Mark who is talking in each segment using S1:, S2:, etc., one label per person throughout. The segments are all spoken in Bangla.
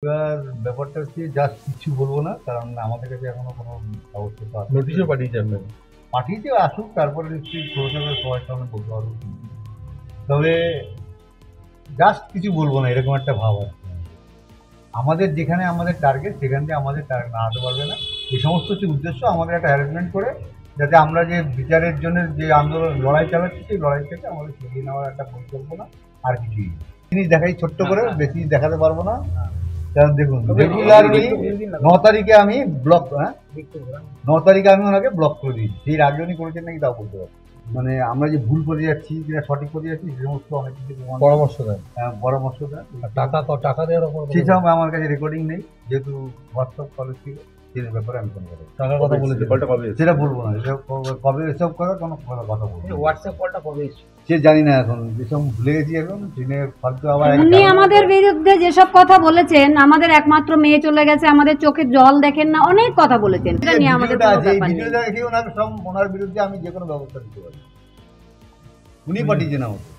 S1: এবার ব্যাপারটা হচ্ছে জাস্ট কিছু বলবো না, কারণ আমাদের কাছে এখনো কোনো ব্যবস্থা
S2: নোটিশও পাঠিয়েছে আপনাকে?
S1: পাঠিয়েছে, আসুক, তারপরে নিশ্চয়ই প্রশাসনের সবাই সামনে বলতে পারবো। তবে জাস্ট কিছু বলবো না এরকম একটা ভাব আছে। আমাদের যেখানে আমাদের টার্গেট, সেখান থেকে আমাদের টার্গেট না হতে পারবে না। এই সমস্ত হচ্ছে উদ্দেশ্য, আমাদের একটা হ্যারাসমেন্ট করে যাতে আমরা যে বিচারের জন্য যে আন্দোলন লড়াই চালাচ্ছি, সেই লড়াই থেকে আমাদের সরিয়ে নেওয়ার একটা পরিকল্পনা, আর কিছুই জিনিস দেখাই ছোট্ট করে, বেশি দেখাতে পারবো না। কারণ দেখুন, রেগুলারলি 9 তারিখে আমি ব্লক 9 তারিখে আমি ওনাকে ব্লক করে দিয়েছি। সেই আগে উনি করেছেন নাকি তাও বলতে পারছি। মানে আমরা যে ভুল করে যাচ্ছি, যেটা সঠিক করে যাচ্ছি, সে সমস্ত অনেক কিছু
S2: পরামর্শ দেন?
S1: পরামর্শ দেন।
S2: টাকা দেওয়ার ওপর
S1: সেসব আমার কাছে রেকর্ডিং নেই, যেহেতু হোয়াটসঅ্যাপ কল ছিল, সেই ব্যাপারে আমি কোনো কথা
S2: টাকার কথা বলেছে?
S1: সেটা বলবো না। এসব কবে এসব কথা কোনো কথা বলবো।
S3: হোয়াটসঅ্যাপ কলটা কবে এসেছে
S1: সে জানি না, এখন যেসব ভুলে গেছি এখন ট্রেনে ফালতু আবার
S4: উনি আমাদের বিরুদ্ধে যেসব কথা বলেছেন, আমাদের একমাত্র মেয়ে চলে গেছে, আমাদের চোখে জল দেখেন না, অনেক কথা বলেছেন। এটা নিয়ে আমাদের কোনো ব্যাপার নেই।
S1: ভিডিওটা দেখে ওনার বিরুদ্ধে আমি যে কোনো ব্যবস্থা নিতে পারি। উনি পাঠিয়েছেন আমাকে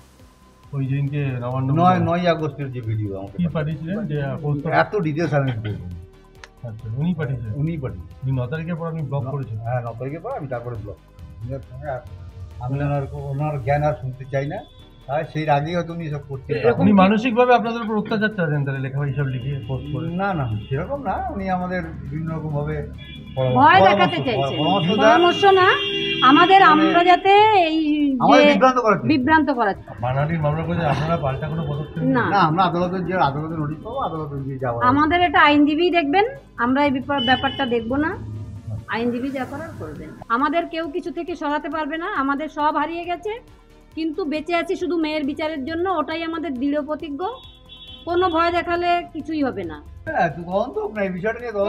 S2: ওই দিনকে নবান্ন
S1: 9 আগস্টের যে ভিডিও আমাকে
S2: কি পাঠিয়েছিলেন, যে
S1: এত ডিটেলস আমি বলবো।
S2: আচ্ছা, উনি পাঠিয়েছেন?
S1: উনি পাঠিয়েছেন।
S2: 9 তারিখের পর আপনি ব্লক করেছেন?
S1: হ্যাঁ, 9 তারিখের পর আমি তারপরে ব্লক। আমি ওনার জ্ঞান আর শুনতে চাই না। সেই আগেই হয়তো উনি সব করছেন।
S2: উনি মানসিকভাবে আপনাদের উপর অত্যাচার চাচ্ছেন তাহলে, লেখা হিসাব লিখে পোস্ট করে?
S1: না না, সেরকম না। উনি আমাদের বিভিন্ন রকম ভাবে
S4: ভয় দেখাতে চাইছেন, পরামর্শ না আমাদের, আমরা যাতে এই বিভ্রান্ত করাচ্ছি।
S2: মানহানির মামলা করে আপনারা পাল্টা কোনো পদক্ষেপ?
S4: না,
S1: আমরা আদালতের নোটিশ পাবো, আদালতে দিয়ে যাবো।
S4: আমাদের এটা আইনজীবী দেখবেন, আমরা এই ব্যাপারটা দেখবো না। আইনজীবী যা করার করবেন। আমাদের কেউ কিছু থেকে সরাতে পারবে না। আমাদের সব হারিয়ে গেছে, কিন্তু বেঁচে আছি শুধু মেয়ের বিচারের জন্য। ওটাই আমাদের দৃঢ় প্রতিজ্ঞ। কোনো ভয় দেখালে কিছুই হবে না।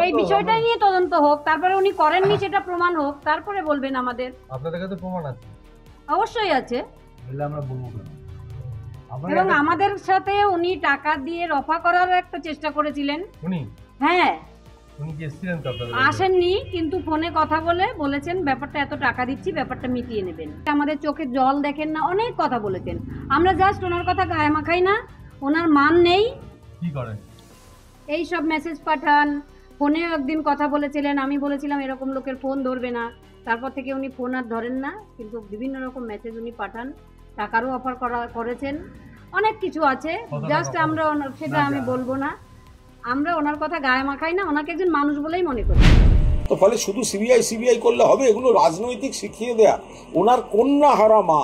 S4: এই বিষয়টা নিয়ে তদন্ত হোক, তারপরে উনি করেননি সেটা প্রমাণ হোক, তারপরে বলবেন আমাদের।
S2: আপনাদের কাছে প্রমাণ আছে?
S4: অবশ্যই আছে।
S1: আমরা বলবো না।
S4: এবং আমাদের সাথে উনি টাকা দিয়ে রফা করার একটা চেষ্টা করেছিলেন।
S2: উনি?
S4: হ্যাঁ,
S2: উনি কি এসেছিলেন তো আপনাদের?
S4: আসেননি, কিন্তু ফোনে কথা বলে বলেছেন ব্যাপারটা এত টাকা দিচ্ছি, ব্যাপারটা মিটিয়ে নেবেন। আমাদের চোখে জল দেখেন না, অনেক কথা বলেছেন। আমরা জাস্ট ওনার কথা গায়ে মাখাই না। ওনার মান নেই।
S2: কি করেন?
S4: এই সব মেসেজ পাঠান। ফোনে একদিন কথা বলেছিলেন, আমি বলেছিলাম এরকম লোকের ফোন ধরবে না। তারপর থেকে উনি ফোন আর ধরেন না, কিন্তু বিভিন্ন রকম মেসেজ উনি পাঠান। টাকারও অফার করেছেন, অনেক কিছু আছে। জাস্ট আমরা সেটা আমি বলবো না। আমরা ওনার কথা গায়ে মাখাই না, ওনাকে একজন মানুষ বলেই মনে করি।
S5: তো ফলে শুধু সিবিআই করলে হবে? এগুলো রাজনৈতিক শিখিয়ে দেয়া। ওনার কন্যা হারা মা,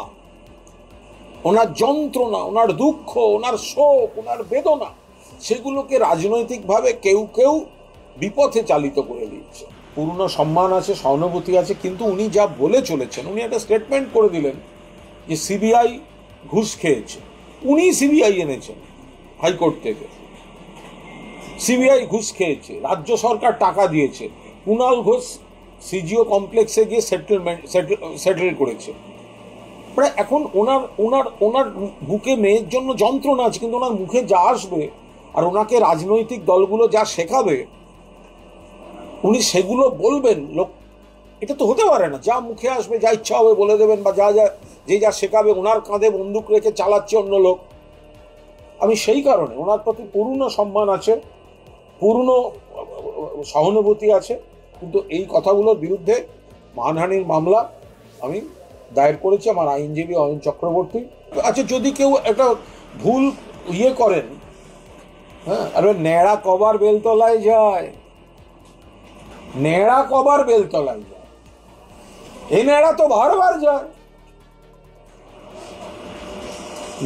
S5: ওনার যন্ত্রণা, ওনার দুঃখ, ওনার শোক, ওনার বেদনা, সেগুলোকে রাজনৈতিকভাবে কেউ কেউ বিপথে চালিত করে দিচ্ছে। পূর্ণ সম্মান আছে, সহানুভূতি আছে, কিন্তু উনি যা বলে চলেছেন, উনি একটা স্টেটমেন্ট করে দিলেন যে সিবিআই ঘুষ খেয়েছে। উনি সিবিআই এনেছেন হাইকোর্ট থেকে। সিবিআই ঘুষ খেয়েছে, রাজ্য সরকার টাকা দিয়েছে, কুণাল ঘোষ সিজিও কমপ্লেক্সে গিয়ে সেটেল করেছে। মানে এখন ওনার বুকে মেয়ের জন্য যন্ত্রণা আছে, কিন্তু ওনার মুখে যা আসবে আর ওনাকে রাজনৈতিক দলগুলো যা শেখাবে, উনি সেগুলো বলবেন। লোক, এটা তো হতে পারে না। যা মুখে আসবে, যা ইচ্ছা হবে বলে দেবেন, বা যা শেখাবে, ওনার কাঁধে বন্দুক রেখে চালাচ্ছে অন্য লোক। আমি সেই কারণে ওনার প্রতি পূর্ণ সম্মান আছে, পূর্ণ সহানুভূতি আছে, কিন্তু এই কথাগুলোর বিরুদ্ধে মানহানির মামলা আমি দায়ের করেছি, আমার আইনজীবী অয়ন চক্রবর্তী। আচ্ছা, যদি কেউ একটা ভুল করেন, হ্যাঁ, আরে ন্যাড়া কবার বেলতলায় যায়, ন্যাড়া কবার বেলতলায় যায়, এই ন্যাড়া তো বারবার যায়।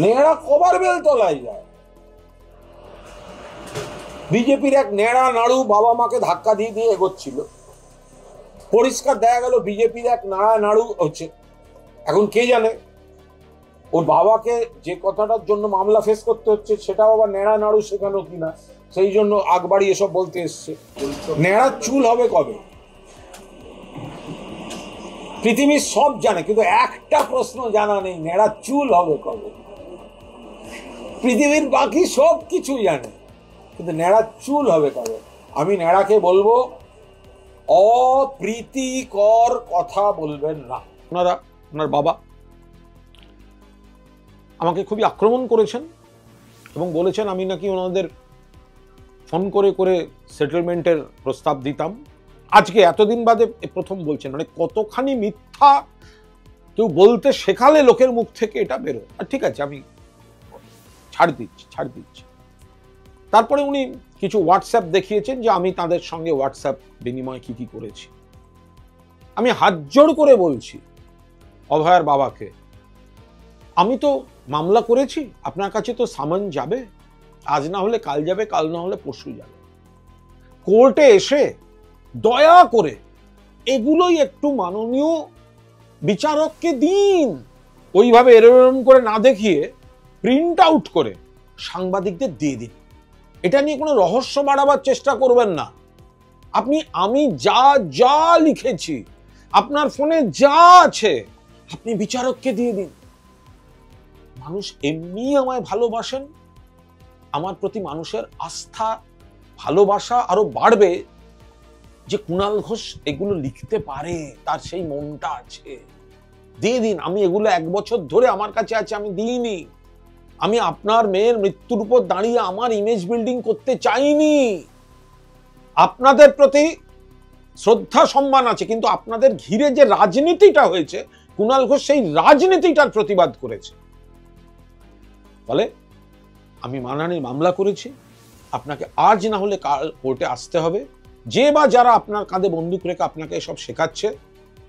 S5: ন্যাড়া কবার বেলতলায় যায়? বিজেপির এক ন্যাড়া নাড়ু বাবা মাকে ধাক্কা দিয়ে দিয়ে এগোচ্ছিল। পরিষ্কার দেখা গেল বিজেপির এক নাড়া নাড়ু হচ্ছে। এখন কে জানে ওর বাবাকে যে কথাটার জন্য মামলা ফেস করতে হচ্ছে, সেটাও আবার ন্যাড়া নাড়ু শেখানো কিনা, সেই জন্য আগবাড়ি এসব বলতে এসছে। ন্যাড়া চুল হবে কবে? পৃথিবীর সব জানে, কিন্তু একটা প্রশ্ন জানা নেই, ন্যাড়া চুল হবে কবে। পৃথিবীর বাকি সব কিছু জানে, কিন্তু ন্যাড়া চুল হবে কবে। আমি ন্যাড়াকে বলবো, অপ্রীতিকর কথা বলবেন না। ওনার বাবা আমাকে খুবই আক্রমণ করেছেন এবং বলেছেন আমি নাকি ওনাদের ফোন করে করে সেটেলমেন্টের প্রস্তাব দিতাম। আজকে এতদিন বাদে প্রথম বলছেন, মানে কতখানি মিথ্যা কেউ বলতে শেখালে লোকের মুখ থেকে এটা বেরোয়। আর ঠিক আছে, আমি ছাড় দিচ্ছি। তারপরে উনি কিছু হোয়াটসঅ্যাপ দেখিয়েছেন যে আমি তাদের সঙ্গে হোয়াটসঅ্যাপ বিনিময় কি করেছি। আমি হাত জোড় করে বলছি অভয়ার বাবাকে, আমি তো মামলা করেছি, আপনার কাছে তো সামন যাবে, আজ না হলে কাল যাবে, কাল না হলে পরশু যাবে। কোর্টে এসে দয়া করে এগুলোই একটু মাননীয় বিচারককে দিন, ওইভাবে এরকম করে না দেখিয়ে প্রিন্ট আউট করে সাংবাদিকদের দিয়ে দিন। এটা নিয়ে কোনো রহস্য বাড়াবার চেষ্টা করবেন না। আমি যা যা লিখেছি, আপনার ফোনে যা আছে, আপনি বিচারককে দিয়ে দিন। মানুষ এমনি আমায় ভালোবাসেন, আমার প্রতি মানুষের আস্থা ভালোবাসা আরো বাড়বে যে কুণাল ঘোষ এগুলো লিখতে পারে, তার সেই মনটা আছে, দিয়ে দিন। আমি এগুলো 1 বছর ধরে আমার কাছে আছে, আমি দিইনি। আমি আপনার মেয়ের মৃত্যুর উপর দাঁড়িয়ে আমার ইমেজ বিল্ডিং করতে চাইনি। আপনাদের প্রতি শ্রদ্ধা সম্মান আছে, কিন্তু আপনাদের ঘিরে যে রাজনীতিটা হয়েছে, কুণাল ঘোষ সেই রাজনীতিটার প্রতিবাদ করেছে। ফলে আমি মানহানির মামলা করেছি। আপনাকে আজ না হলে কাল কোর্টে আসতে হবে। যে বা যারা আপনার কাঁধে বন্দুক রেখে আপনাকে সব শেখাচ্ছে,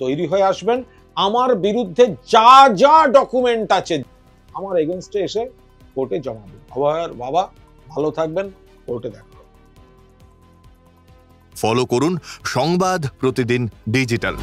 S5: তৈরি হয়ে আসবেন। আমার বিরুদ্ধে যা যা ডকুমেন্ট আছে আমার এগেনস্টে এসে কোর্টে জমা দিন। অভয়ার বাবা ভালো থাকবেন, কোর্টে দেখা হবে।
S3: ফলো করুন সংবাদ প্রতিদিন ডিজিটাল।